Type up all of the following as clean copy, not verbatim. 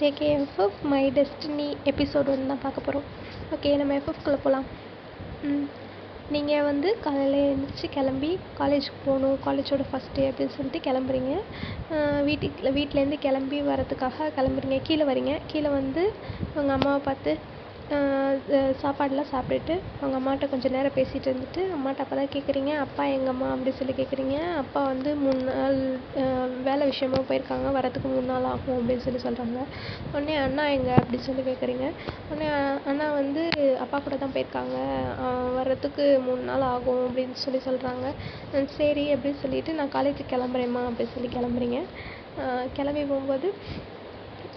இன்றைக்கி FF my destiny episode ஒன்று தான் பார்க்க போகிறோம். ஓகே, நம்ம எஃப்எஃப்குள்ளே போகலாம். நீங்கள் வந்து காலையில் எழுந்திரிச்சி கிளம்பி காலேஜுக்கு போகணும், காலேஜோட ஃபஸ்ட் டே அப்படின்னு சொல்லிட்டு கிளம்புறீங்க. வீட்டிலேருந்து கிளம்பி வரதுக்காக கிளம்புறீங்க. கீழே வரீங்க. கீழே வந்து உங்கள் அம்மாவை பார்த்து சாப்பாடெலாம் சாப்பிட்டுட்டு அவங்க அம்மாட்ட கொஞ்சம் நேரம் பேசிகிட்டு இருந்துட்டு அம்மாட்ட அப்போ தான் கேட்குறீங்க, அப்பா எங்கம்மா அப்படி சொல்லி கேட்குறீங்க. அப்பா வந்து 3 நாள் வேலை விஷயமாக போயிருக்காங்க, வரத்துக்கு 3 நாள் ஆகும் அப்படின்னு சொல்லி சொல்கிறாங்க. உடனே அண்ணா எங்கே அப்படி சொல்லி கேட்குறீங்க. உடனே அண்ணா வந்து அப்பா கூட தான் போயிருக்காங்க, வர்றதுக்கு 3 நாள் ஆகும் அப்படின்னு சொல்லி சொல்கிறாங்க. சரி அப்படின்னு சொல்லிட்டு நான் காலேஜுக்கு கிளம்புறேம்மா அப்படின்னு சொல்லி கிளம்புறீங்க. கிளம்பி போகும்போது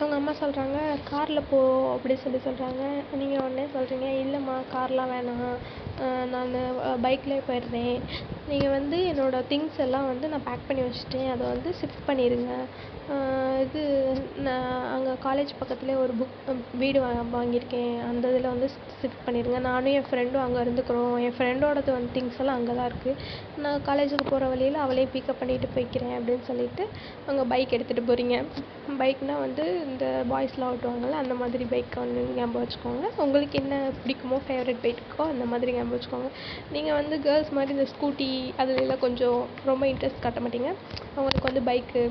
அவங்க அம்மா சொல்கிறாங்க, காரில் போ அப்படி சொல்லி சொல்கிறாங்க. நீங்கள் உடனே சொல்கிறீங்க, இல்லைம்மா கார்லாம் வேணாம், நான் பைக்லேயே போயிடுறேன். நீங்கள் வந்து என்னோடய திங்ஸ் எல்லாம் வந்து நான் பேக் பண்ணி வச்சுட்டேன், அதை வந்து ஷிஃப்ட் பண்ணிடுங்க. இது நான் அங்கே காலேஜ் பக்கத்துலேயே ஒரு வீடு வாங்கியிருக்கேன், அந்த இதில் வந்து ஷிஃப்ட் பண்ணிடுங்க. நானும் என் ஃப்ரெண்டும் அங்கே இருந்துக்கிறோம். என் ஃப்ரெண்டோடது வந்து திங்ஸ் எல்லாம் அங்கே தான் இருக்குது. நான் காலேஜுக்கு போகிற வழியில் அவளையும் பிக்கப் பண்ணிட்டு போய்க்கிறேன் அப்படின்னு சொல்லிட்டு அங்கே பைக் எடுத்துகிட்டு போகிறீங்க. பைக்னால் வந்து இந்த பாய்ஸ்லாம் ஓட்டுவாங்கள்ல, அந்த மாதிரி பைக் வந்து ஞாபகம் வச்சுக்கோங்க. உங்களுக்கு என்ன பிடிக்குமோ, ஃபேவரட் பைக்கோ அந்த மாதிரி ஞாபகம் வச்சுக்கோங்க. நீங்கள் வந்து கேர்ள்ஸ் மாதிரி இந்த ஸ்கூட்டி அதுலலாம் கொஞ்சம் ரொம்ப இன்ட்ரெஸ்ட் காட்ட மாட்டீங்க. அவங்களுக்கு வந்து பைக்கு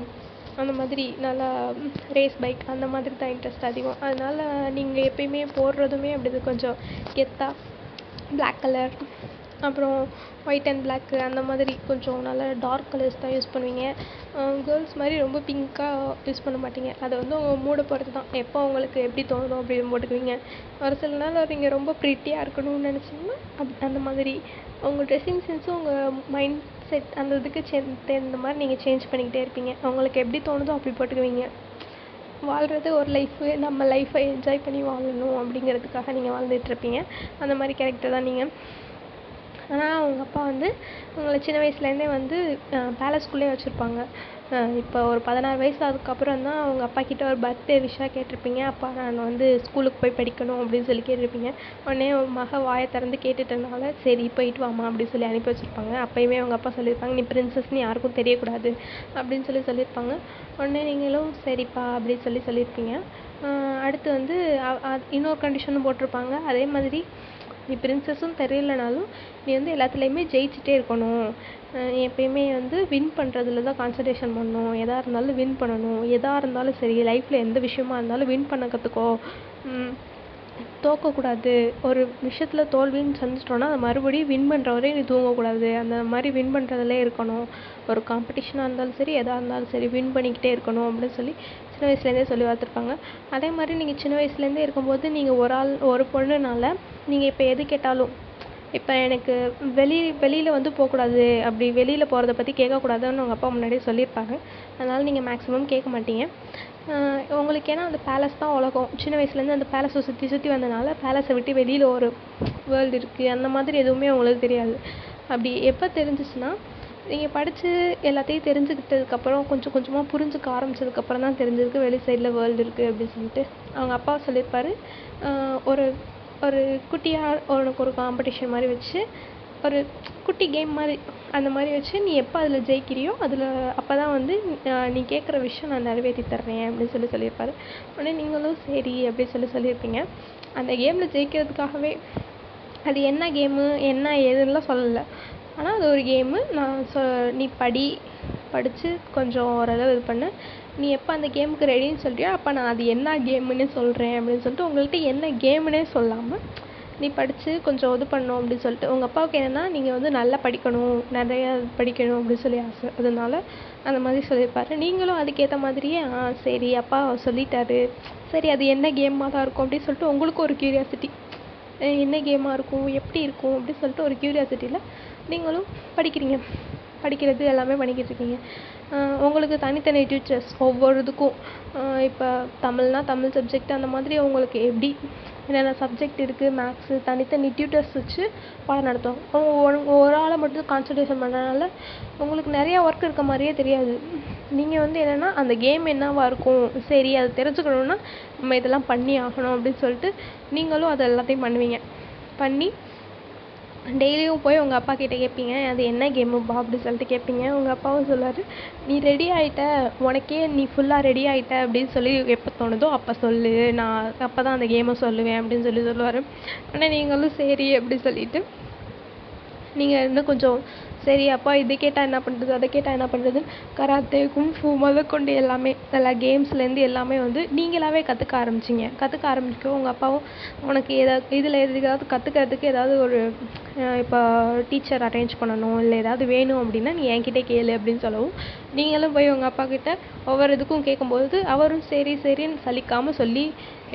அந்த மாதிரி நல்லா ரேஸ் பைக் அந்த மாதிரி தான் இன்ட்ரெஸ்ட் அதிகம். அதனால் நீங்கள் எப்பயுமே போடுறதுமே அப்படி கொஞ்சம் கெத்தாக பிளாக் கலர், அப்புறம் ஒயிட் அண்ட் பிளாக்கு அந்த மாதிரி கொஞ்சம் நல்லா டார்க் கலர்ஸ் தான் யூஸ் பண்ணுவீங்க. கேர்ள்ஸ் மாதிரி ரொம்ப பிங்க்காக யூஸ் பண்ண மாட்டீங்க. அதை வந்து உங்கள் மூடை பொறுத்து தான், எப்போ உங்களுக்கு எப்படி தோணுதோ அப்படி போட்டுக்குவீங்க. ஒரு சில நாள் நீங்கள் ரொம்ப ப்ரிட்டியாக இருக்கணும்னு நினச்சிங்கன்னா அந்த மாதிரி உங்கள் ட்ரெஸ்ஸிங் சென்ஸும் உங்கள் மைண்ட் செட் அந்த இதுக்கு தகுந்த மாதிரி நீங்கள் சேஞ்ச் பண்ணிக்கிட்டே இருப்பீங்க. உங்களுக்கு எப்படி தோணுதோ அப்படி போட்டுக்குவீங்க. வாழ்கிறது ஒரு லைஃபு, நம்ம லைஃப்பை என்ஜாய் பண்ணி வாழணும் அப்படிங்கிறதுக்காக நீங்கள் வாழ்ந்துட்டுருப்பீங்க. அந்த மாதிரி கேரக்டர் தான் நீங்கள். ஆனால் அவங்க அப்பா வந்து உங்களை சின்ன வயசுலேருந்தே வந்து பேலஸ்குள்ளேயே வச்சுருப்பாங்க. இப்போ ஒரு 16 வயசு அதுக்கப்புறம் தான் அவங்க அப்பா கிட்ட ஒரு பர்த்டே விஷாக கேட்டிருப்பீங்க. அப்பா நான் வந்து ஸ்கூலுக்கு போய் படிக்கணும் அப்படின்னு சொல்லி கேட்டிருப்பீங்க. உடனே மக வாயை திறந்து கேட்டுட்டனால சரி போயிட்டு வாமா அப்படின்னு சொல்லி அனுப்பி வச்சுருப்பாங்க. அப்போயுமே அவங்க அப்பா சொல்லியிருப்பாங்க, நீ பிரின்சஸ்ன்னு யாருக்கும் தெரியக்கூடாது அப்படின்னு சொல்லியிருப்பாங்க. உடனே நீங்களும் சரிப்பா அப்படின்னு சொல்லியிருப்பீங்க. அடுத்து வந்து இன்னொரு கண்டிஷனும் போட்டிருப்பாங்க. அதே மாதிரி நீ பிரின்சஸும் தெரியலனாலும் நீ வந்து எல்லாத்துலேயுமே ஜெயிச்சுட்டே இருக்கணும், எப்பயுமே வந்து வின் பண்ணுறதுல தான் கான்சன்ட்ரேஷன் பண்ணணும், எதாக இருந்தாலும் வின் பண்ணணும், எதாக இருந்தாலும் சரி லைஃப்பில் எந்த விஷயமா இருந்தாலும் வின் பண்ண கற்றுக்கோ, தோக்கக்கூடாது. ஒரு விஷயத்தில் தோல்வின்னு சந்திச்சிட்டோன்னா அதை மறுபடியும் வின் பண்ணுற வரையும் நீ தூங்கக்கூடாது, அந்த மாதிரி வின் பண்ணுறதுலே இருக்கணும். ஒரு காம்படிஷனாக இருந்தாலும் சரி எதாக இருந்தாலும் சரி வின் பண்ணிக்கிட்டே இருக்கணும் அப்படின்னு சொல்லி சின்ன வயசுலேருந்தே சொல்லி பார்த்துருப்பாங்க. அதே மாதிரி நீங்கள் சின்ன வயசுலேருந்தே இருக்கும்போது நீங்கள் ஒரு பொண்ணுனால நீங்கள் இப்போ எது கேட்டாலும், இப்போ எனக்கு வெளியில் வந்து போகக்கூடாது, அப்படி வெளியில் போகிறத பற்றி கேட்கக்கூடாதுன்னு உங்கள் அப்பா முன்னாடியே சொல்லியிருப்பாங்க. அதனால் நீங்கள் மேக்ஸிமம் கேட்க மாட்டீங்க. உங்களுக்கு ஏன்னா அந்த பேலஸ் தான் உலகம். சின்ன வயசுலேருந்து அந்த பேலஸை சுற்றி வந்தனால பேலஸை விட்டு வெளியில் ஒரு வேர்ல்டு இருக்குது அந்த மாதிரி எதுவுமே உங்களுக்கு தெரியாது. அப்படி எப்போ தெரிஞ்சிச்சுன்னா நீங்கள் படித்து எல்லாத்தையும் தெரிஞ்சுக்கிட்டதுக்கப்புறம் கொஞ்சம் கொஞ்சமாக புரிஞ்சுக்க ஆரம்பித்ததுக்கப்புறம் தான் தெரிஞ்சிருக்கு வெளி சைடில் வேர்ல்டு இருக்குது அப்படின்னு சொல்லிட்டு. அவங்க அப்பா சொல்லியிருப்பார், ஒரு ஒரு குட்டியாக உனக்கு ஒரு காம்படிஷன் மாதிரி வச்சு ஒரு குட்டி கேம் மாதிரி அந்த மாதிரி வச்சு நீ எப்போ அதில் ஜெயிக்கிறியோ அதில் அப்போ தான் வந்து நீ கேட்குற விஷயம் நான் நிறைவேற்றி தர்றேன் அப்படின்னு சொல்லியிருப்பாரு. உடனே நீங்களும் சரி அப்படின்னு சொல்லியிருப்பீங்க. அந்த கேமில் ஜெயிக்கிறதுக்காகவே அது என்ன கேமு என்ன ஏதுன்னெலாம் சொல்லலை, ஆனால் அது ஒரு கேமு. நீ படித்து கொஞ்சம் ஓரளவு இது பண்ணு, நீ எப்போ அந்த கேமுக்கு ரெடின்னு சொல்கிறியோ அப்போ நான் அது என்ன கேமுன்னு சொல்கிறேன் அப்படின்னு சொல்லிட்டு உங்கள்கிட்ட என்ன கேமுன்னே சொல்லாமல் நீ படித்து கொஞ்சம் இது பண்ணணும் அப்படின்னு சொல்லிட்டு. உங்கள் அப்பாவுக்கு என்னென்னா நீங்கள் வந்து நல்லா படிக்கணும், நிறையா படிக்கணும் அப்படின்னு சொல்லி ஆசை, அதனால அந்த மாதிரி சொல்லியிருப்பாரு. நீங்களும் அதுக்கேற்ற மாதிரியே சரி அப்பா சொல்லிட்டாரு, சரி அது என்ன கேமாக தான் இருக்கும் அப்படின்னு சொல்லிட்டு உங்களுக்கு ஒரு க்யூரியாசிட்டி, என்ன கேமாக இருக்கும் எப்படி இருக்கும் அப்படின்னு சொல்லிட்டு ஒரு க்யூரியாசிட்டியில் நீங்களும் படிக்கிறது எல்லாமே பண்ணிக்கிட்டு இருக்கீங்க. உங்களுக்கு தனித்தனி டீச்சர்ஸ் ஒவ்வொரு இதுக்கும், இப்போ தமிழ்னால் தமிழ் சப்ஜெக்ட் அந்த மாதிரி உங்களுக்கு எப்படி என்னென்ன சப்ஜெக்ட் இருக்குது, மேக்ஸு தனித்தனி டியூட்டர்ஸ் வச்சு பாடம் நடத்துவாங்க. ஒரு ஆளை மட்டும் கான்சன்ட்ரேஷன் பண்ணுறதுனால உங்களுக்கு நிறையா ஒர்க் இருக்க மாதிரியே தெரியாது. நீங்கள் வந்து என்னென்னா அந்த கேம் என்னவாக இருக்கும், சரி அதை தெரிஞ்சுக்கணுன்னா நம்ம இதெல்லாம் பண்ணி ஆகணும் அப்படின்னு சொல்லிட்டு நீங்களும் அதை எல்லாத்தையும் பண்ணி டெய்லியும் போய் உங்கள் அப்பா கிட்டே கேட்பீங்க, அது என்ன கேமுப்பா அப்படி சொல்லிட்டு கேட்பீங்க. உங்கள் அப்பாவும் சொல்லுவார், நீ ரெடி ஆகிட்ட, உனக்கே நீ ஃபுல்லாக ரெடி ஆகிட்ட அப்படின்னு சொல்லி எப்போ தோணுதோ அப்போ சொல்லு, நான் அப்போ தான் அந்த கேமை சொல்லுவேன் அப்படின்னு சொல்லி சொல்லுவார். ஆனால் நீங்களும் சரி அப்படி சொல்லிவிட்டு நீங்கள் இன்னும் கொஞ்சம் சரி அப்பா இது கேட்டால் என்ன பண்ணுறது, அதை கேட்டால் என்ன பண்ணுறது, கராத்தே குங்ஃபூ முதற்கொண்டு எல்லாமே எல்லா கேம்ஸ்லேருந்து எல்லாமே வந்து நீங்களாகவே கற்றுக்க ஆரம்பிக்கும். உங்கள் அப்பாவும் உனக்கு ஏதாவது இதில் எதாவது கற்றுக்கிறதுக்கு ஏதாவது ஒரு இப்போ டீச்சர் அரேஞ்ச் பண்ணணும், இல்லை ஏதாவது வேணும் அப்படின்னா நீ என்கிட்ட கேளு அப்படின்னு சொல்லவும், நீங்களும் போய் உங்கள் அப்பா கிட்ட ஒவ்வொரு இதுக்கும் கேட்கும்போது அவரும் சரி சரின்னு சலிக்காமல் சொல்லி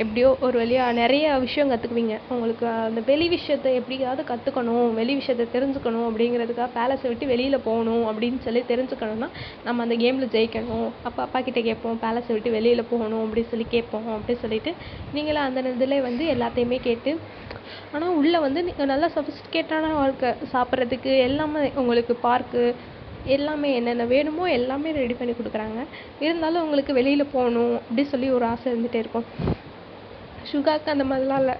எப்படியோ ஒரு வழியாக நிறைய விஷயம் கற்றுக்குவீங்க. உங்களுக்கு அந்த வெளி விஷயத்தை எப்படியாவது கற்றுக்கணும், வெளி விஷயத்தை தெரிஞ்சுக்கணும் அப்படிங்கிறதுக்காக பேலஸை விட்டு வெளியில் போகணும் அப்படின்னு சொல்லி தெரிஞ்சுக்கணுன்னா நம்ம அந்த கேமில் ஜெயிக்கணும். அப்பா கிட்டே கேட்போம், பேலஸை விட்டு வெளியில் போகணும் அப்படின்னு சொல்லி கேட்போம். அப்படின்னு சொல்லிட்டு நீங்களும் அந்த இதில் வந்து எல்லாத்தையுமே கேட்டு, ஆனால் உள்ளே வந்து நீங்கள் நல்லா சொஃபிஸ்டிகேட்டான வாழ்க்கை, சாப்பிட்றதுக்கு எல்லாமே உங்களுக்கு பார்க்கு எல்லாமே என்னென்ன வேணுமோ எல்லாமே ரெடி பண்ணி கொடுக்குறாங்க. இருந்தாலும் உங்களுக்கு வெளியில் போகணும் அப்படி சொல்லி ஒரு ஆசை இருந்துகிட்டே இருக்கும். சுகாக்கு அந்த மாதிரிலாம் இல்லை.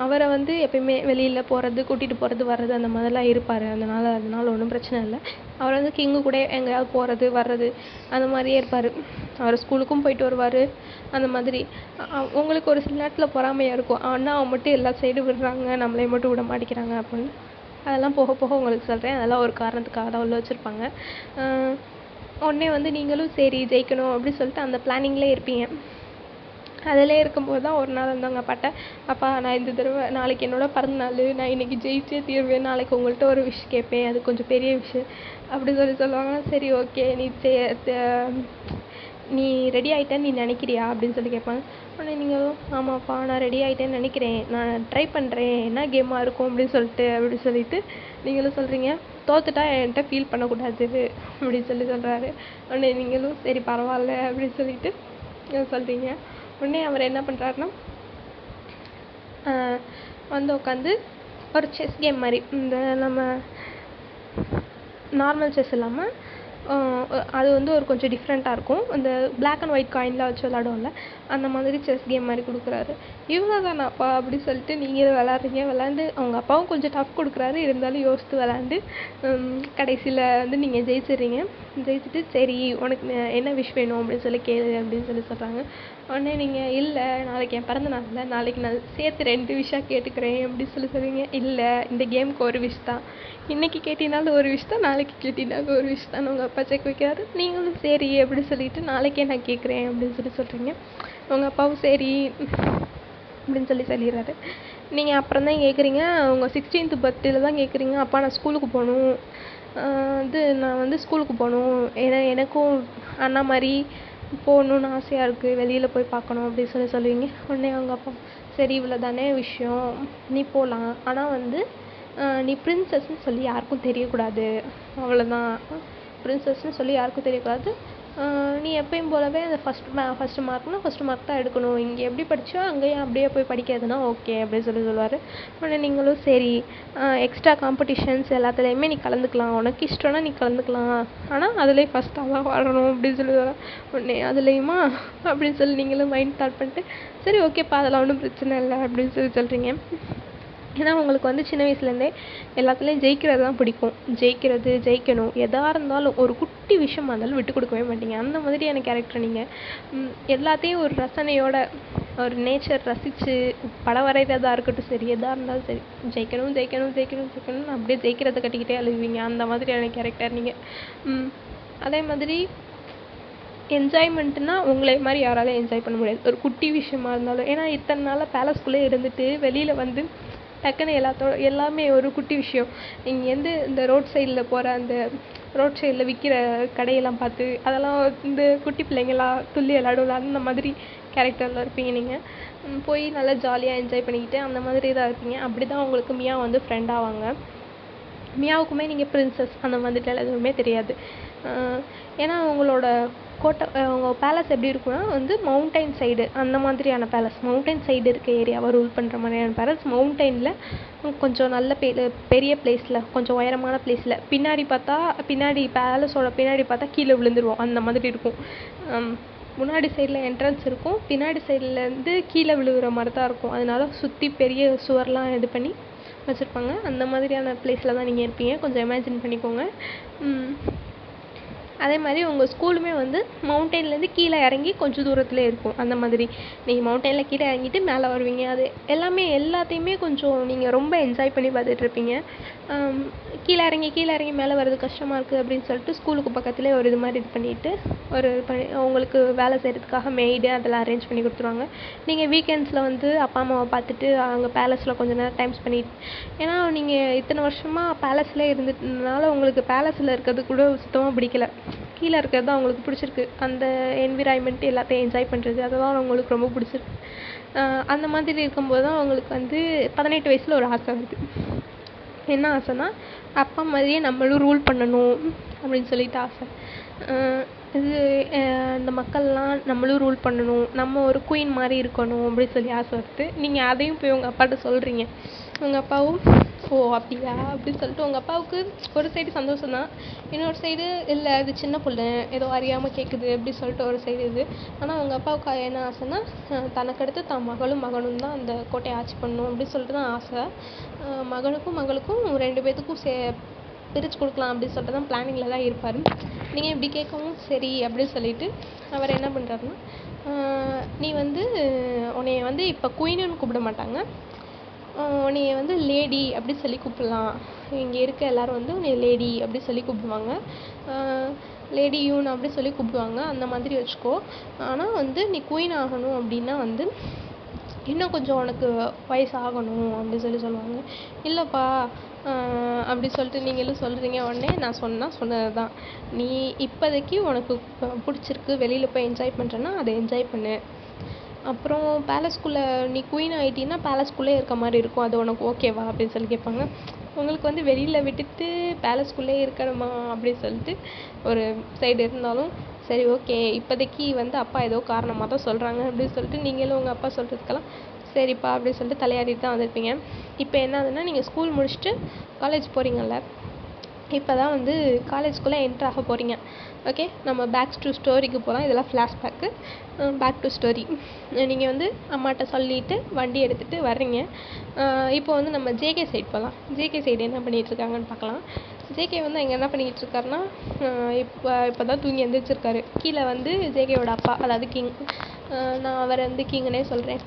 அவரை வந்து எப்பயுமே வெளியில் போகிறது, கூட்டிகிட்டு போகிறது வர்றது அந்த மாதிரிலாம் இருப்பார். அதனால் ஒன்றும் பிரச்சனை இல்லை. அவர் வந்து கிங்கு கூட எங்கேயாவது போகிறது வர்றது அந்த மாதிரியே இருப்பார். அவர் ஸ்கூலுக்கும் போயிட்டு வருவார். அந்த மாதிரி உங்களுக்கு ஒரு சில நேரத்தில் பொறாமையாக இருக்கும், அண்ணாவை மட்டும் எல்லா சைடும் விடுறாங்க, நம்மளே மட்டும் விட மாட்டேங்கிறாங்க அப்படின்னு. அதெல்லாம் போக போக உங்களுக்கு சொல்கிறேன். அதெல்லாம் ஒரு காரணத்துக்காக தான் உள்ள வச்சுருப்பாங்க. உடனே வந்து நீங்களும் சரி ஜெயிக்கணும் அப்படின்னு சொல்லிட்டு அந்த பிளானிங்லேயே இருப்பீங்க. அதில் இருக்கும்போது தான் ஒரு நாள் வந்து அவங்க அப்பாட்ட, அப்பா நான் இந்த தடவை நாளைக்கு என்னோட பிறந்தநாள், நான் இன்றைக்கி ஜெயிச்சே தீர்வேன், நாளைக்கு உங்கள்கிட்ட ஒரு விஷ் கேட்பேன், அது கொஞ்சம் பெரிய விஷயம் அப்படி சொல்லுவாங்க. சரி ஓகே, நீ ரெடி ஆகிட்டேன்னு நீ நினைக்கிறியா அப்படின்னு சொல்லி கேட்பாங்க. உடனே நீங்களும் ஆமாப்பா நான் ரெடி ஆகிட்டேன்னு நினைக்கிறேன், நான் ட்ரை பண்ணுறேன், என்ன கேமாக இருக்கும் அப்படின்னு சொல்லிட்டு நீங்களும் சொல்கிறீங்க. தோத்துட்டா என்கிட்ட ஃபீல் பண்ணக்கூடாது அப்படின்னு சொல்கிறாரு. உடனே நீங்களும் சரி பரவாயில்ல அப்படின்னு சொல்லிட்டு சொல்கிறீங்க. உடனே அவர் என்ன பண்ணுறாருன்னா வந்து உட்காந்து ஒரு செஸ் கேம் மாதிரி, இந்த நம்ம நார்மல் செஸ் இல்லாமல் அது வந்து ஒரு கொஞ்சம் டிஃப்ரெண்ட்டாக இருக்கும். இந்த பிளாக் அண்ட் ஒயிட் காயின்லாம் வச்சு விளாடுவோம்ல, அந்த மாதிரி செஸ் கேம் மாதிரி கொடுக்குறாரு. இவ்வளோ தானாப்பா அப்படி சொல்லிட்டு நீங்களும் விளாட்றீங்க. விளாண்டு அவங்க அப்பாவும் கொஞ்சம் டஃப் கொடுக்குறாரு, இருந்தாலும் யோசித்து விளாண்டு கடைசியில் வந்து நீங்கள் ஜெயிச்சுட்டு சரி உனக்கு என்ன விஷ் வேணும் அப்படின்னு சொல்லி கேளு அப்படின்னு சொல்லி சொல்கிறாங்க. உடனே நீங்கள் இல்லை நாளைக்கு என் பிறந்த நாள் இல்லை, நாளைக்கு நான் சேர்த்து 2 விஷாக கேட்டுக்கிறேன் அப்படின்னு சொல்லுவீங்க. இல்லை இந்த கேமுக்கு ஒரு விஷ் தான், இன்றைக்கி கேட்டினாலும் ஒரு விஷ் தான், நாளைக்கு கேட்டினாலும் ஒரு விஷ் தான் உங்கள் அப்பா செக் வைக்கிறாரு. நீங்களும் சரி அப்படி சொல்லிட்டு நாளைக்கே நான் கேட்குறேன் அப்படின்னு சொல்கிறீங்க. உங்கள் அப்பாவும் சரி அப்படின்னு சொல்லிடுறாரு. நீங்கள் அப்புறம் தான் கேட்குறீங்க, உங்கள் 16th பர்த்டேயில் தான் கேட்குறீங்க, அப்பா நான் ஸ்கூலுக்கு போகணும், நான் வந்து ஸ்கூலுக்கு போகணும், ஏன்னா எனக்கும் அண்ணா மாதிரி போகணுன்னு ஆசையாக இருக்குது, வெளியில் போய் பார்க்கணும் அப்படின்னு சொல்லுவீங்க. உடனே அவங்க அப்பா சரி இவ்வளோ தானே விஷயம், நீ போகலாம், ஆனால் வந்து நீ பிரின்சஸ்ன்னு சொல்லி யாருக்கும் தெரியக்கூடாது, அவ்வளோதான், பிரின்சஸ்ன்னு சொல்லி யாருக்கும் தெரியக்கூடாது, நீ எப்பயும் போலவே அந்த ஃபஸ்ட்டு மார்க் தான் எடுக்கணும், இங்கே எப்படி படித்தோ அங்கேயும் அப்படியே போய் படிக்கிறதுனா ஓகே அப்படின்னு சொல்லுவார். உடனே நீங்களும் சரி எக்ஸ்ட்ரா காம்படிஷன்ஸ் எல்லாத்துலேயுமே நீ கலந்துக்கலாம், உனக்கு இஷ்டம்னா நீ கலந்துக்கலாம், ஆனால் அதுலேயும் ஃபஸ்ட்டாக தான் வரணும் அப்படின்னு சொல்லுவார். உடனே அதுலேயுமா அப்படின்னு சொல்லி நீங்களும் மைண்ட் தாட் பண்ணிட்டு சரி ஓகேப்பா அதெல்லாம் ஒன்றும் பிரச்சனை இல்லை அப்படின்னு சொல்கிறீங்க. ஏன்னா உங்களுக்கு வந்து சின்ன வயசுலேருந்தே எல்லாத்துலேயும் ஜெயிக்கிறது தான் பிடிக்கும், ஜெயிக்கணும், எதாக இருந்தாலும் ஒரு குட்டி விஷயமா இருந்தாலும் விட்டு கொடுக்கவே மாட்டீங்க. அந்த மாதிரியான கேரக்டர் நீங்கள். எல்லாத்தையும் ஒரு ரசனையோட ஒரு நேச்சர் ரசித்து படம் வரைகிறதா இருக்கட்டும் சரி, எதாக இருந்தாலும் சரி ஜெயிக்கணும் அப்படியே ஜெயிக்கிறத கட்டிக்கிட்டே அழுவீங்க. அந்த மாதிரியான கேரக்டர் நீங்கள். அதே மாதிரி என்ஜாய்மெண்ட்டுனா உங்களை மாதிரி யாராலும் என்ஜாய் பண்ண முடியாது, ஒரு குட்டி விஷயமா இருந்தாலும். ஏன்னா இத்தனை நாளாக பேலஸ்குள்ளே இருந்துட்டு வெளியில் வந்து டக்குன்னு எல்லாமே ஒரு குட்டி விஷயம், இங்கேருந்து இந்த ரோட் சைடில் விற்கிற கடையெல்லாம் பார்த்து அதெல்லாம் இந்த குட்டி பிள்ளைங்களாம் துள்ளி விளாடுவோம், அந்த மாதிரி கேரக்டரில் இருப்பீங்க நீங்கள். போய் நல்லா ஜாலியாக என்ஜாய் பண்ணிக்கிட்டு அந்த மாதிரி தான் இருப்பீங்க. அப்படி தான் உங்களுக்கு மியா வந்து ஃப்ரெண்ட் ஆவாங்க. மியாவுக்குமே நீங்கள் பிரின்சஸ் அந்த மாதிரிலாம் எதுவுமே தெரியாது. ஏன்னா உங்களோட உங்கள் பேலஸ் எப்படி இருக்குன்னா வந்து மவுண்டைன் சைடு, அந்த மாதிரியான பேலஸ், மவுண்டைன் சைடு இருக்க ஏரியாவை ரூல் பண்ணுற மாதிரியான பேலஸ். மவுண்டைனில் கொஞ்சம் நல்ல பெரிய பிளேஸில், கொஞ்சம் உயரமான பிளேஸில், பின்னாடி பேலஸோட பின்னாடி பார்த்தா கீழே விழுந்துருவோம், அந்த மாதிரி இருக்கும். முன்னாடி சைடில் என்ட்ரன்ஸ் இருக்கும், பின்னாடி சைட்லேருந்து கீழே விழுகிற மாதிரி தான் இருக்கும். அதனால சுற்றி பெரிய சுவர்லாம் இது பண்ணி வச்சுருப்பாங்க. அந்த மாதிரியான பிளேஸில் தான் நீங்கள் இருப்பீங்க. கொஞ்சம் இமேஜின் பண்ணிக்கோங்க. அதே மாதிரி உங்கள் ஸ்கூலுமே வந்து மவுண்டெயின்லேருந்து கீழே இறங்கி கொஞ்சம் தூரத்தில் இருக்கும். அந்த மாதிரி நீங்கள் மவுண்டெயினில் கீழே இறங்கிட்டு மேலே வருவீங்க. அது எல்லாத்தையுமே கொஞ்சம் நீங்கள் ரொம்ப என்ஜாய் பண்ணி பார்த்துட்ருப்பீங்க. கீழே இறங்கி மேலே வர்றது கஷ்டமாக இருக்குது அப்படின்னு சொல்லிட்டு ஸ்கூலுக்கு பக்கத்துலேயே ஒரு இது மாதிரி இது பண்ணிவிட்டு உங்களுக்கு வேலை செய்கிறதுக்காக மெய்டு அதெல்லாம் அரேஞ்ச் பண்ணி கொடுத்துருவாங்க. நீங்கள் வீக்கெண்ட்ஸில் வந்து அப்பா அம்மாவை பார்த்துட்டு அங்கே பேலஸில் கொஞ்சம் நேரம் டைம் ஸ்பெண்ட் ஏன்னா நீங்கள் இத்தனை வருஷமாக பேலஸில் இருந்ததுனால உங்களுக்கு பேலஸில் இருக்கிறது கூட சுத்தமாக பிடிக்கல. கீழே இருக்கிறது தான் உங்களுக்கு பிடிச்சிருக்கு. அந்த என்விரான்மெண்ட் எல்லாத்தையும் என்ஜாய் பண்ணுறது அதெல்லாம் உங்களுக்கு ரொம்ப பிடிச்சிருக்கு. அந்த மாதிரி இருக்கும்போது தான் உங்களுக்கு வந்து 18 வயசில் ஒரு ஆசை வருது. என்ன ஆசைன்னா அப்பா மாதிரியே நம்மளும் ரூல் பண்ணணும் அப்படின்னு சொல்லிட்டு ஆசை. இது இந்த மக்கள்லாம் நம்மளும் ரூல் பண்ணணும், நம்ம ஒரு குயின் மாதிரி இருக்கணும் அப்படின்னு சொல்லி ஆசை வருது. நீங்கள் அதையும் போய் உங்கள் அப்பாட்ட சொல்கிறீங்க. உங்கள் அப்பாவும் ஓ அப்படியா அப்படின்னு சொல்லிட்டு உங்கள் அப்பாவுக்கு ஒரு சைடு சந்தோஷம் தான், இன்னொரு சைடு இல்லை அது சின்ன பிள்ளை ஏதோ அறியாமல் கேட்குது அப்படின்னு சொல்லிட்டு ஒரு சைடு இது. ஆனால் உங்கள் அப்பாவுக்கு என்ன ஆசைன்னா தனக்கடுத்து தான் மகளும் தான் அந்த கோட்டையை ஆட்சி பண்ணணும் அப்படின்னு சொல்லிட்டு தான் ஆசை. மகளுக்கும் 2 பேத்துக்கும் பிரித்து கொடுக்கலாம் அப்படின்னு சொல்லிட்டு தான் பிளானிங்கில் தான் இருப்பார். நீங்கள் இப்படி கேட்கவும் சரி அப்படின்னு சொல்லிட்டு அவர் என்ன பண்ணுறாருன்னா, நீ வந்து உன்னைய வந்து இப்போ குயின்னு கூப்பிட மாட்டாங்க, உன்னைய வந்து லேடி அப்படி சொல்லி கூப்பிடலாம். இங்கே இருக்க எல்லோரும் வந்து உன்னைய லேடி அப்படி சொல்லி கூப்பிடுவாங்க, லேடி யூன் அப்படி சொல்லி கூப்பிடுவாங்க. அந்த மாதிரி வச்சுக்கோ. ஆனால் வந்து நீ குயின் ஆகணும் அப்படின்னா வந்து இன்னும் கொஞ்சம் உனக்கு வயசு ஆகணும் அப்படி சொல்லுவாங்க. இல்லைப்பா அப்படி சொல்லிட்டு நீங்களும் சொல்கிறீங்க. உடனே நான் சொன்னது தான், நீ இப்போதைக்கு உனக்கு பிடிச்சிருக்கு வெளியில் போய் என்ஜாய் பண்ணுறேன்னா அதை என்ஜாய் பண்ணு. அப்புறம் பேலஸ்குள்ளே நீ குயின் ஆகிட்டீன்னா பேலஸ்குள்ளே இருக்க மாதிரி இருக்கும், அது உனக்கு ஓகேவா அப்படின்னு சொல்லி கேட்பாங்க. உங்களுக்கு வந்து வெளியில் விட்டுட்டு பேலஸ்குள்ளே இருக்கணுமா அப்படின்னு சொல்லிட்டு ஒரு சைடு இருந்தாலும் சரி ஓகே இப்போதைக்கு வந்து அப்பா ஏதோ காரணமாக தான் சொல்கிறாங்க அப்படின்னு சொல்லிட்டு நீங்களும் உங்கள் அப்பா சொல்கிறதுக்கெல்லாம் சரிப்பா அப்படின்னு சொல்லிட்டு தலையாடிட்டு தான் வந்திருப்பீங்க. இப்போ என்ன ஆகுதுன்னா நீங்கள் ஸ்கூல் முடிச்சுட்டு காலேஜ் போகிறீங்கல்ல, இப்போ தான் வந்து காலேஜ்குள்ளே என்ட்ரு ஆக போகிறீங்க. ஓகே, நம்ம பேக் டு ஸ்டோரிக்கு போகலாம். இதெல்லாம் ஃப்ளாஷ்பேக்கு. Back to story. நீங்கள் வந்து அம்மாட்ட சொல்லிவிட்டு வண்டி எடுத்துகிட்டு வர்றீங்க. இப்போ வந்து நம்ம ஜேகே சைடு போகலாம். ஜேகே சைடு என்ன பண்ணிகிட்ருக்காங்கன்னு பார்க்கலாம். ஜேகே வந்து அங்கே என்ன பண்ணிக்கிட்டு இருக்காருன்னா இப்போ தான் தூங்கி எழுந்திரிச்சிருக்காரு. கீழே வந்து ஜேகேவோட அப்பா, அதாவது கிங், நான் அவரை வந்து கிங்குனே சொல்கிறேன்.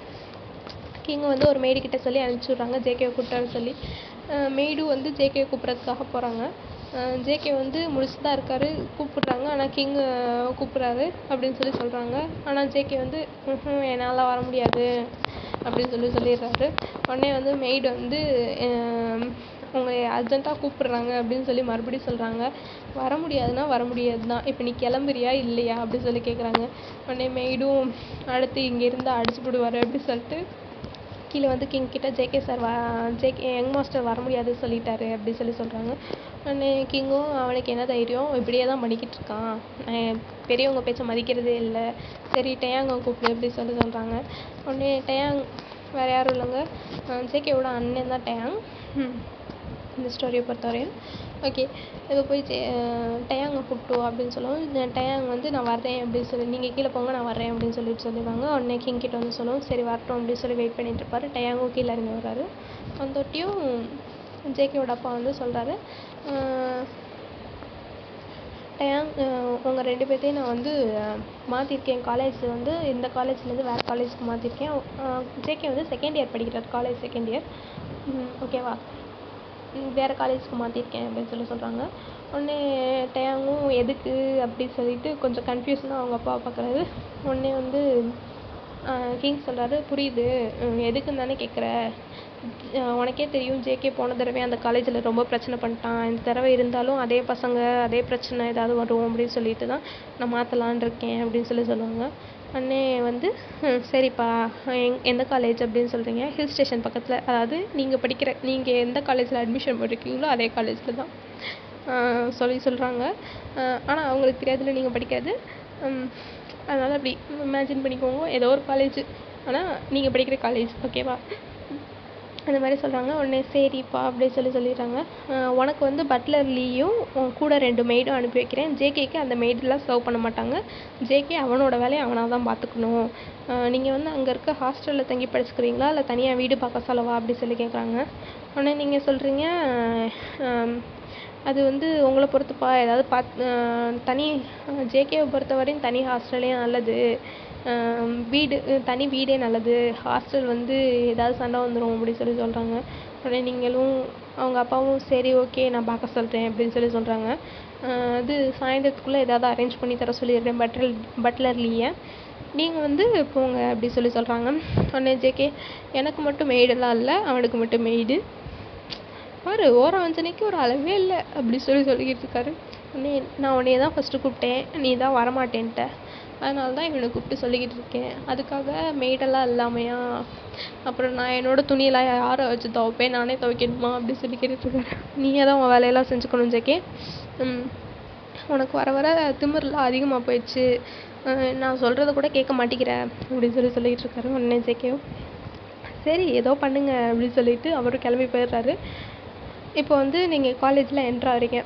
கிங் வந்து ஒரு மெய்டுக்கிட்ட சொல்லி அனுப்பிச்சி விட்றாங்க ஜேகேவை கூப்பிட்டான்னு சொல்லி. மெய்டும் வந்து ஜேகேவை கூப்பிட்றதுக்காக போகிறாங்க. ஜேகே வந்து முடிச்சு தான் இருக்காரு, கூப்பிட்றாங்க. ஆனால் கிங் கூப்பிட்றாரு அப்படின்னு சொல்கிறாங்க. ஆனால் ஜேகே வந்து என்னால் வர முடியாது அப்படின்னு சொல்லிடுறாரு. உடனே வந்து மெய்டு வந்து உங்களை அர்ஜென்ட்டாக கூப்பிட்றாங்க அப்படின்னு சொல்லி மறுபடியும் சொல்கிறாங்க. வர முடியாதுன்னா வர முடியாது தான், இப்போ நீ கிளம்புறியா இல்லையா அப்படின்னு சொல்லி கேட்குறாங்க. உடனே மெய்டும் அடுத்து இங்கேருந்து அடிச்சு போடுவார் அப்படின்னு சொல்லிட்டு கீழே வந்து கிங் கிட்ட ஜேகே சார் யங் மாஸ்டர் வர முடியாதுன்னு சொல்லிட்டாரு அப்படின்னு சொல்கிறாங்க. உடனே கிங்கும் அவனுக்கு என்ன தைரியம், இப்படியே தான் பண்ணிக்கிட்டு இருக்கான், பெரியவங்க பேச்சை மதிக்கிறதே இல்லை, சரி டயாங்கை கூப்பிடு அப்படி சொல்கிறாங்க. உடனே டயாங் வேறு யாரும் இல்லைங்க, ஜேகேவோட அண்ணன் தான் டயாங் இந்த ஸ்டோரியை பொறுத்தவரையும். ஓகே, இப்போ போய் டயாங்கை கூப்பிட்டு அப்படின்னு சொல்லவும் டயாங் வந்து நான் வர்றேன் அப்படின்னு சொல்லி, நீங்கள் கீழே போங்க நான் வர்றேன் அப்படின்னு சொல்லிடுவாங்க. உடனே கிங் கிட்ட வந்து சொல்லுவோம் சரி வரட்டும் அப்படின்னு சொல்லி வெயிட் பண்ணிட்டு இருப்பார். டயாங்கும் கீழே இறங்கி வர்றாரு. வந்தொட்டியும் ஜேகேவோட அப்பா வந்து சொல்கிறாரு, டயாங் உங்கள் 2 பேர்த்தையும் நான் வந்து மாற்றிருக்கேன், காலேஜ் வந்து இந்த காலேஜ்லேருந்து வேறு காலேஜுக்கு மாற்றிருக்கேன். ஜேகே வந்து செகண்ட் இயர் படிக்கிறார், காலேஜ் செகண்ட் இயர். ஓகேவா, வேறு காலேஜுக்கு மாற்றிருக்கேன் அப்படின்னு சொல்கிறாங்க. உடனே டயாங்கும் எதுக்கு அப்படி சொல்லிட்டு கொஞ்சம் கன்ஃபியூஷனாக அவங்க அப்பாவை பார்க்குறாரு. உடனே வந்து கிங் சொல்கிறாரு, புரியுது எதுக்குன்னு தானே கேட்குற, உனக்கே தெரியும் ஜேகே போன தடவை அந்த காலேஜில் ரொம்ப பிரச்சனை பண்ணிட்டான், இந்த தடவை இருந்தாலும் அதே பசங்க அதே பிரச்சனை ஏதாவது வரும் அப்படின்னு சொல்லிட்டு தான் நான் மாற்றலான் இருக்கேன் அப்படின்னு சொல்லுவாங்க. உடனே வந்து சரிப்பா எந்த காலேஜ் அப்படின்னு சொல்கிறீங்க, ஹில் ஸ்டேஷன் பக்கத்தில், அதாவது நீங்கள் எந்த காலேஜில் அட்மிஷன் போட்டிருக்கீங்களோ அதே காலேஜில் தான் சொல்கிறாங்க. ஆனால் அவங்களுக்கு தெரியாதுல நீங்கள் படிக்காது, அதனால் அப்படி இமேஜின் பண்ணிக்கோங்க, ஏதோ ஒரு காலேஜ் ஆனால் நீங்கள் படிக்கிற காலேஜ் ஓகேவா. அந்த மாதிரி சொல்கிறாங்க. உடனே சரிப்பா அப்படின்னு சொல்லிடுறாங்க. உனக்கு வந்து பட்லர் லீயும் கூட 2 மெய்டும் அனுப்பி வைக்கிறேன். ஜேகேக்கு அந்த மெய்டெலாம் சர்வ் பண்ண மாட்டாங்க. ஜேகே அவனோட வேலையை அவனாக தான் பார்த்துக்கணும். நீங்கள் வந்து அங்கே இருக்க ஹாஸ்டலில் தங்கி படிச்சுக்கிறீங்களா இல்லை தனியாக வீடு பார்க்க சொல்லவா அப்படி சொல்லி கேட்குறாங்க. உடனே நீங்கள் சொல்கிறீங்க அது வந்து உங்களை பொறுத்துப்பா, ஏதாவது தனி ஜேகேவை பொறுத்தவரையும் தனி ஹாஸ்டலே நல்லது, வீடு தனி வீடே நல்லது, ஹாஸ்டல் வந்து ஏதாவது சண்டை வந்துடும் அப்படின்னு சொல்கிறாங்க. உடனே நீங்களும் அவங்க அப்பாவும் சரி ஓகே நான் பார்க்க சொல்கிறேன் அப்படின்னு சொல்கிறாங்க. அது சாயந்தரத்துக்குள்ளே ஏதாவது அரேஞ்ச் பண்ணி தர சொல்லிடுறேன் பட்லர்லியை, நீங்கள் வந்து போங்க அப்படி சொல்கிறாங்க. உடனே ஜேகே எனக்கு மட்டும் மெய்டெல்லாம் இல்லை, அவனுக்கு மட்டும் மெய்டு பாரு, ஓர வஞ்சனைக்கு ஒரு அளவே இல்லை அப்படி சொல்லிக்கிட்டு இருக்காரு. நான் உன்னைய தான் ஃபஸ்ட்டு கூப்பிட்டேன், நீ தான் வரமாட்டேன்ட்ட, அதனால தான் இவனை கூப்பிட்டு சொல்லிக்கிட்டு இருக்கேன், அதுக்காக மெய்டெல்லாம் இல்லாமையா, அப்புறம் நான் என்னோட துணியெல்லாம் யாரை வச்சு துவைப்பேன், நானே துவைக்கணுமா அப்படி சொல்லிக்கிட்டு இருக்காரு. நீயே தான் உன் வேலையெல்லாம் செஞ்சுக்கணும் ஜேகே, உனக்கு வர வர திமிரெலாம் அதிகமாக போயிடுச்சு, நான் சொல்கிறத கூட கேட்க மாட்டேங்கிற அப்படின்னு சொல்லிக்கிட்டு இருக்காரு. உடனே ஜேகேவும் சரி ஏதோ பண்ணுங்க அப்படின்னு சொல்லிட்டு அவரும் கிளம்பி போயிடுறாரு. இப்போ வந்து நீங்கள் காலேஜில் என்ட்ரு ஆகிறீங்க.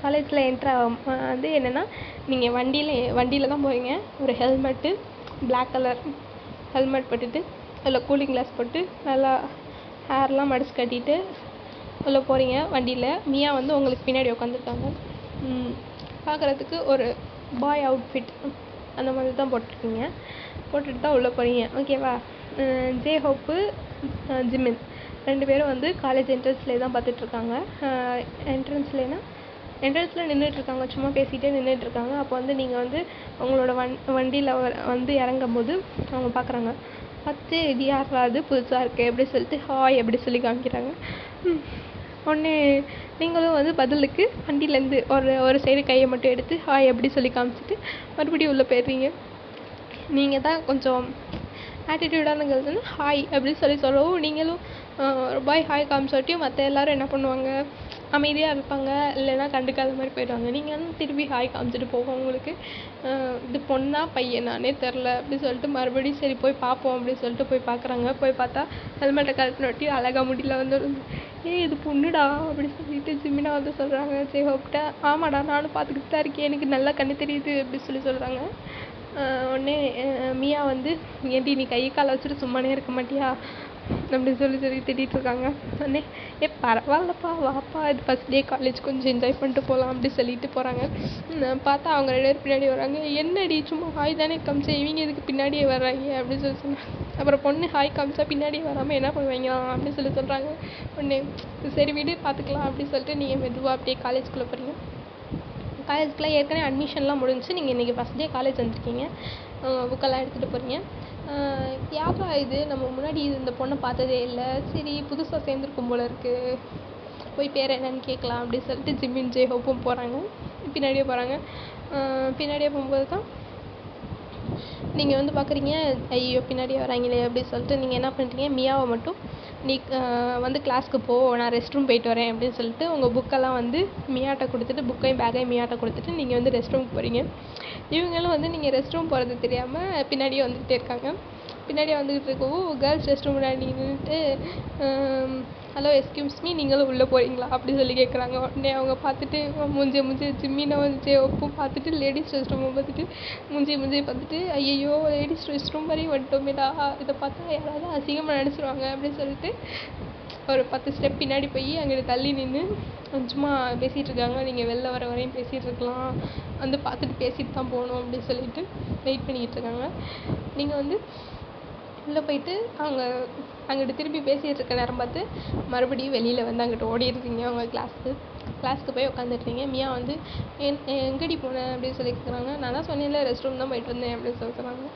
காலேஜில் என்ட்ரு வந்து என்னென்னா, நீங்கள் வண்டியில் தான் போகிறீங்க. ஒரு ஹெல்மெட்டு, பிளாக் கலர் ஹெல்மெட் போட்டுட்டு அதில் கூலிங் கிளாஸ் போட்டு நல்லா ஹேர்லாம் மடிச்சு கட்டிட்டு உள்ளே போகிறீங்க வண்டியில். மியா வந்து உங்களுக்கு பின்னாடி உட்காந்துருக்காங்க. பார்க்குறதுக்கு ஒரு பாய் அவுட்ஃபிட் அந்த மாதிரி தான் போட்டிருக்கீங்க. போட்டுட்டு தான் உள்ளே போகிறீங்க, ஓகேவா. ஜே ஹோப்பு, ஜிமின் 2 பேரும் வந்து காலேஜ் என்ட்ரன்ஸ்லேயே தான் பார்த்துட்ருக்காங்க. என்ட்ரன்ஸில் நின்றுட்டுருக்காங்க, சும்மா பேசிகிட்டே நின்றுட்டுருக்காங்க. அப்போ வந்து நீங்கள் வந்து உங்களோட வண்டியில் வந்து இறங்கும் போது அவங்க பார்க்குறாங்க. பார்த்து இது யாரா அது புதுசாக இருக்குது அப்படி சொல்லிட்டு ஹாய் அப்படி சொல்லி காமிக்கிறாங்க. உடனே நீங்களும் வந்து பதிலுக்கு வண்டியிலேருந்து ஒரு சைடு கையை மட்டும் எடுத்து ஹாய் அப்படி சொல்லி காமிச்சிட்டு மறுபடியும் உள்ளே போயிடுறீங்க. நீங்கள் தான் கொஞ்சம் ஆட்டிடியூடான கேர்ள்ஸ் வந்து ஹாய் அப்படின்னு சொல்லவும் நீங்களும் பாய் ஹாய் காமிச்சாட்டியும் மற்ற எல்லோரும் என்ன பண்ணுவாங்க, அமைதியாக இருப்பாங்க, இல்லைன்னா கண்டுக்காத மாதிரி போயிடுவாங்க. நீங்கள் வந்து திருப்பி ஹாய் காமிச்சிட்டு போகும். உங்களுக்கு இது பொண்ணா பையனானே தெரில அப்படின்னு சொல்லிட்டு மறுபடியும் சரி போய் பார்ப்போம் அப்படின்னு சொல்லிட்டு போய் பார்க்குறாங்க. போய் பார்த்தா ஹெல்மெட்டை கழட்டினொட்டி அழகா முடியல வந்து இது பொண்ணுடா அப்படி சொல்லிட்டு ஜிமினா வந்து சொல்கிறாங்க. சரி ஹோப்டா ஆமாடா நானும் பார்த்துக்கிட்டு தான் இருக்கேன், எனக்கு நல்லா கண்ணு தெரியுது அப்படி சொல்கிறாங்க. உடனே மியா வந்து ஏன்டி நீ கை காலை வச்சுட்டு சும்மானே இருக்க மாட்டியா அப்படின்னு சொல்லி திட்டிகிட்டு இருக்காங்க. உடனே பரவாயில்லப்பா வாப்பா, இது ஃபஸ்ட் டே காலேஜ் கொஞ்சம் என்ஜாய் பண்ணிட்டு போகலாம் அப்படி சொல்லிட்டு போகிறாங்க. பார்த்தா அவங்க 2 பேர் பின்னாடி வராங்க. என்னடி சும்மா ஹாய் தானே காமிச்சா இவங்க இதுக்கு பின்னாடியே வர்றாங்க அப்படின்னு சொன்னாங்க. அப்புறம் பொண்ணு ஹாய் காமிச்சா பின்னாடியே வராமல் என்ன பண்ணுவாங்க அப்படின்னு சொல்கிறாங்க. உடனே சரி விடு பார்த்துக்கலாம் அப்படின்னு சொல்லிட்டு நீங்கள் மெதுவாக அப்படியே காலேஜ்குள்ளே போகிறீங்க. காலேஜ்க்குலாம் ஏற்கனவே அட்மிஷன்லாம் முடிஞ்சிச்சு, நீங்கள் இன்றைக்கி ஃபஸ்ட் டே காலேஜ் வந்துருக்கீங்க. புக்கெல்லாம் எடுத்துகிட்டு போகிறீங்க. யாரா இது, நம்ம முன்னாடி இந்த பொண்ணை பார்த்ததே இல்லை, சரி புதுசாக சேர்ந்துருக்கும் போல இருக்குது, போய் பேர் என்னன்னு கேட்கலாம் அப்படின்னு சொல்லிட்டு ஜிமின் ஜே ஹோப்பும் போகிறாங்க. பின்னாடியே போகும்போது தான் நீங்கள் வந்து பார்க்குறீங்க, ஐயோ பின்னாடியே வராங்களே அப்படின்னு சொல்லிட்டு நீங்கள் என்ன பண்ணுறீங்க, மியாவை மட்டும் நீ வந்து கிளாஸ்க்கு போ, நான் ரெஸ்ட் ரூம் போயிட்டு வரேன் அப்படின்னு சொல்லிட்டு உங்கள் புக்கெல்லாம் வந்து மியாட்ட கொடுத்துட்டு, புக்கையும் பேக்கையும் மியாட்ட கொடுத்துட்டு நீங்கள் வந்து ரெஸ்ட் ரூமுக்கு போகிறீங்க. இவங்களும் வந்து நீங்கள் ரெஸ்ட் ரூம் போகிறது தெரியாமல் பின்னாடியே வந்துக்கிட்டே இருக்காங்க. பின்னாடியே வந்துக்கிட்டு இருக்கவும் கேர்ள்ஸ் ரெஸ்ட் ரூம் முன்னாடி நின்றுட்டு ஹலோ எஸ்கியூஸ் மீ நீங்களும் உள்ளே போகிறீங்களா அப்படி சொல்லி கேட்குறாங்க. உடனே அவங்க பார்த்துட்டு மூஞ்சி ஜிம்மினை வந்து ஒப்பும் பார்த்துட்டு லேடிஸ் ரெஸ்ட் ரூமை பார்த்துட்டு மூஞ்சி பார்த்துட்டு ஐயோ லேடிஸ் ரெஸ்ட் ரூம் வரையும் வந்துட்டோமேடா, இதை பார்த்தா யாராவது அசிங்கமாக நினச்சிருவாங்க அப்படின்னு சொல்லிட்டு ஒரு 10 ஸ்டெப் பின்னாடி போய் அங்கே தள்ளி நின்று சும்மா பேசிகிட்டு இருக்காங்க. நீங்கள் வெளில வர வரையும் பேசிகிட்டு இருக்கலாம், வந்து பார்த்துட்டு பேசிட்டு தான் போகணும் அப்படின்னு சொல்லிட்டு வெயிட் பண்ணிக்கிட்டு இருக்காங்க. நீங்கள் வந்து உள்ளே போயிட்டு அவங்க அங்கிட்டு திருப்பி பேசிகிட்டு இருக்க நேரம் பார்த்து மறுபடியும் வெளியில் வந்து அங்கிட்டு ஓடிடுறீங்க. அவங்க கிளாஸ்க்கு போய் உட்காந்துட்றீங்க. மியா வந்து எங்கடி போனேன் அப்படின்னு சொல்லி கேட்குறாங்க. நான் தான் சொன்னேன்ல ரெஸ்ட் ரூம் தான் போயிட்டு வந்தேன் அப்படின்னு சொல்கிறாங்க.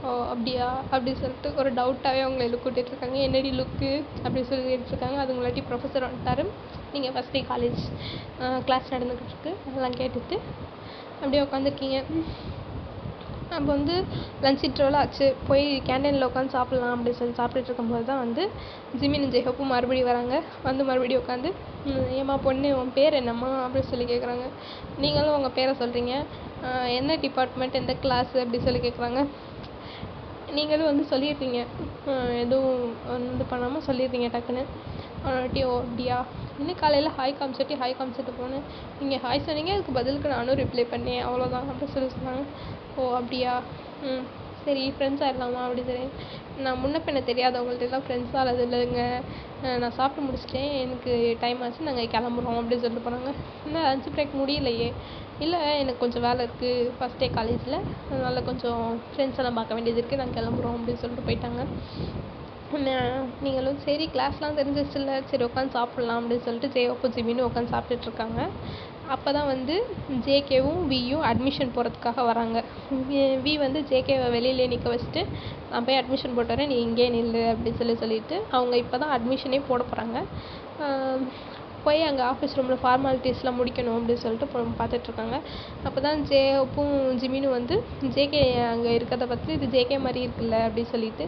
ஓ அப்படியா அப்படின்னு சொல்லிட்டு ஒரு டவுட்டாகவே அவங்கள லுக் விட்டுட்ருக்காங்க. என்னடி லுக்கு அப்படின்னு சொல்லி கேட்டுருக்காங்க. அது முன்னாடி ப்ரொஃபஸர் வந்துட்டார். நீங்கள் ஃபஸ்ட் டே காலேஜ் கிளாஸ் நடந்துக்கிட்டு இருக்கு, அதெல்லாம் கேட்டுட்டு அப்படியே உட்காந்துருக்கீங்க. அப்போ வந்து லஞ்ச் இன்டர்வல் ஆச்சு, போய் கேண்டீனில் உட்காந்து சாப்பிட்லாம் அப்படின்னு சொல்லி சாப்பிட்டுட்டு இருக்கும்போது தான் வந்து ஜிமின் ஜெஹப்பும் மறுபடியும் வராங்க. வந்து மறுபடியும் உட்காந்து ஏம்மா பொண்ணு உன் பேர் என்னம்மா அப்படின்னு சொல்லி கேட்குறாங்க. நீங்களும் உங்கள் பேரை சொல்கிறீங்க. என்ன டிபார்ட்மெண்ட் எந்த கிளாஸு அப்படி சொல்லி கேட்குறாங்க. நீங்களும் வந்து சொல்லிடுறீங்க, எதுவும் இது பண்ணாமல் சொல்லிடுறீங்க டக்குன்னு. அவனாட்டி ஓ அப்படியா, இன்னும் காலையில் ஹாய் காமிச்சிட்டு போனேன், நீங்கள் ஹாய் சொன்னீங்க, அதுக்கு பதிலுக்கு நானும் ரிப்ளை பண்ணேன், அவ்வளோதான் அப்படின்னு சொன்னாங்க. ஓ அப்படியா, ம் சரி ஃப்ரெண்ட்ஸ் ஆகிடலாமா அப்படி சரி. நான் முன்ன பின்ன தெரியாதவங்கள்ட்ட எல்லாம் ஃப்ரெண்ட்ஸ் ஆகிறது இல்லைங்க, நான் சாப்பிட்டு முடிச்சிட்டேன், எனக்கு டைம் ஆச்சு, நாங்கள் கிளம்புறோம் அப்படின்னு சொல்லிட்டு போனாங்க. இன்னும் லஞ்ச் பிரேக் முடியலையே. இல்லை எனக்கு கொஞ்சம் வேலை இருக்குது ஃபஸ்ட் டே காலேஜில், அதனால் கொஞ்சம் ஃப்ரெண்ட்ஸ் எல்லாம் பார்க்க வேண்டியது இருக்குது, நாங்கள் கிளம்புறோம் அப்படின்னு சொல்லிட்டு போயிட்டாங்க. நீங்களும் சரி கிளாஸ்லாம் தெரிஞ்சிச்சுல்ல, சரி உட்காந்து சாப்பிட்லாம் அப்படின்னு சொல்லிட்டு ஜேஓப்பு ஜிமின்னு உட்காந்து சாப்பிட்டுட்ருக்காங்க. அப்போ தான் வந்து ஜேகேவும் வியும் அட்மிஷன் போகிறதுக்காக வராங்க. வி வந்து ஜேகேவை வெளியிலே நிற்க வச்சுட்டு, நான் போய் அட்மிஷன் போட்டு வரேன், நீ இங்கே நில்லு அப்படின்னு சொல்லிட்டு அவங்க இப்போ தான் அட்மிஷனே போட போகிறாங்க. போய் அங்கே ஆஃபீஸ் ரூமில் ஃபார்மாலிட்டிஸ்லாம் முடிக்கணும் அப்படின்னு சொல்லிட்டு பார்த்துட்ருக்காங்க. அப்போ தான் ஜேஓப்பும் ஜிமினும் வந்து ஜேகே அங்கே இருக்கிறத பார்த்துட்டு, இது ஜேகே மாதிரி இருக்குல்ல அப்படின்னு சொல்லிட்டு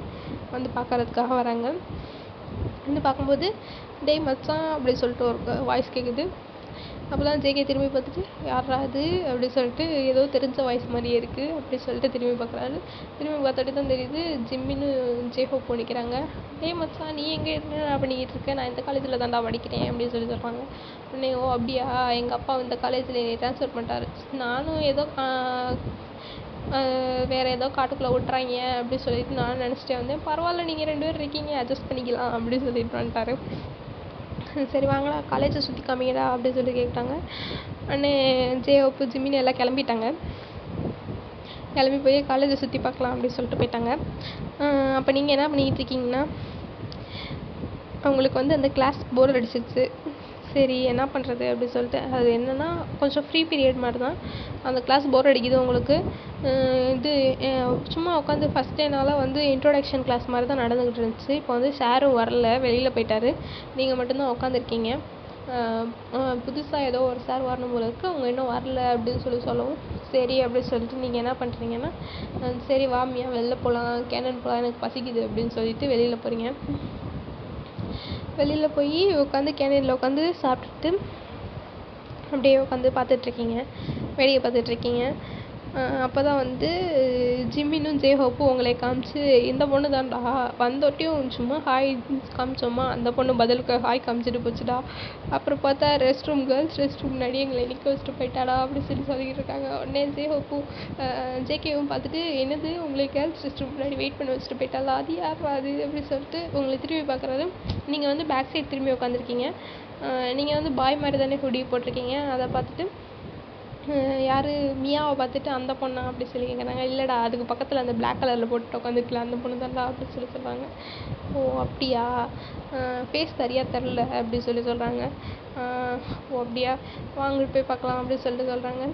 வந்து பார்க்கறதுக்காக வராங்க. வந்து பார்க்கும்போது டேய் மச்சான் அப்படி சொல்லிட்டு ஒரு வாய்ஸ் கேட்குது. அப்போ தான் ஜேகே திரும்பி பார்த்துட்டு யாரா அது அப்படி சொல்லிட்டு, ஏதோ தெரிஞ்ச வாய்ஸ் மாதிரியே இருக்குது அப்படி சொல்லிட்டு திரும்பி பார்க்குறாரு. திரும்பி பார்த்துட்டு தான் தெரியுது ஜிம்மின்னு ஜேஹோப் நிற்கிறாங்க. டேய் மச்சான் நீ எங்கே என்ன பண்ணிக்கிட்டு இருக்க, நான் இந்த காலேஜில் தான்டா படிக்கிறேன் அப்படின்னு சொல்கிறாங்க. உடனே ஓ அப்படியா, எங்கள் அப்பா இந்த காலேஜில் என்னை ட்ரான்ஸ்ஃபர் பண்ணிட்டாரு, நானும் ஏதோ வேறு ஏதோ காட்டுக்குள்ளே விட்றாங்க அப்படி சொல்லிட்டு நான் நினச்சிட்டே வந்தேன், பரவாயில்ல நீங்கள் 2 பேர் இருக்கீங்க அட்ஜஸ்ட் பண்ணிக்கலாம் அப்படின்னு சொல்லிட்டு வந்துட்டாரு. சரி வாங்கடா காலேஜை சுற்றி காமிங்கடா அப்படின்னு சொல்லி கேட்டாங்க. உடனே ஜேஓப்பு ஜிமின்னு எல்லாம் கிளம்பிட்டாங்க. கிளம்பி போய் காலேஜை சுற்றி பார்க்கலாம் அப்படின்னு சொல்லிட்டு போயிட்டாங்க. அப்போ நீங்கள் என்ன பண்ணிக்கிட்டு இருக்கீங்கன்னா, அவங்களுக்கு வந்து அந்த கிளாஸ் போர் அடிச்சிருச்சு. சரி என்ன பண்ணுறது அப்படின்னு சொல்லிட்டு, அது என்னென்னா கொஞ்சம் ஃப்ரீ பீரியட் மாதிரி தான், அந்த கிளாஸ் போர் அடிக்குது உங்களுக்கு. இது சும்மா உட்காந்து ஃபஸ்ட் டேனால வந்து இன்ட்ரோடக்ஷன் கிளாஸ் மாதிரி தான் நடந்துக்கிட்டு இருந்துச்சு. இப்போ வந்து சாரும் வரல, வெளியில் போயிட்டாரு, நீங்கள் மட்டும்தான் உட்காந்துருக்கீங்க. புதுசாக ஏதோ ஒரு சார் வரணும் போல இருக்குது, அவங்க இன்னும் வரல அப்படின்னு சொல்லவும், சரி அப்படின்னு சொல்லிட்டு நீங்கள் என்ன பண்ணுறீங்கன்னா, சரி வாமியா வெளில போகலாம், கேண்டீன் போகலாம், எனக்கு பசிக்குது அப்படின்னு சொல்லிட்டு வெளியில் போகிறீங்க. வெளியில் போய் உட்காந்து கேண்டீனில் உட்காந்து சாப்பிட்டுட்டு அப்படியே உட்காந்து பார்த்துட்ருக்கீங்க, வேடிக்கை பார்த்துட்ருக்கீங்க. அப்போ தான் வந்து ஜிம்மினும் ஜேஹோப்பும் உங்களை காமிச்சு, இந்த பொண்ணு தான்டா வந்தோட்டியும் சும்மா ஹாய் காமிச்சோம்மா, அந்த பொண்ணு பதிலுக்கு ஹாய் காமிச்சிட்டு போச்சுடா, அப்புறம் பார்த்தா rest room girls rest room முன்னாடி எங்களை நிற்க வச்சுட்டு போயிட்டாடா அப்படி சொல்லிக்கிட்டு இருக்காங்க. உடனே ஜேஹோப்பும் ஜேகேவும் பார்த்துட்டு, என்னது உங்களை கேர்ள்ஸ் ரெஸ்ட் ரூம் முன்னாடி வெயிட் பண்ண வச்சுட்டு போயிட்டாளா, அது யாரா அது அப்படின்னு சொல்லிட்டு உங்களை திரும்பி பார்க்குறாரு. நீங்கள் வந்து பேக் சைட் திரும்பி உட்காந்துருக்கீங்க. நீங்கள் வந்து பாய் மாதிரி தானே ஹுடி போட்டிருக்கீங்க, அதை பார்த்துட்டு யார் மியாவை பார்த்துட்டு அந்த பொண்ணா அப்படி சொல்லி கேட்குறாங்க. இல்லைடா அதுக்கு பக்கத்தில் அந்த பிளாக் கலரில் போட்டு உட்காந்துருக்கல அந்த பொண்ணு தான்டா அப்படின்னு சொல்கிறாங்க. ஓ அப்படியா, ஃபேஸ் சரியாக தெரில அப்படி சொல்கிறாங்க. ஓ அப்படியா, வாங்கிட்டு போய் பார்க்கலாம் அப்படின்னு சொல்லிட்டு சொல்கிறாங்க.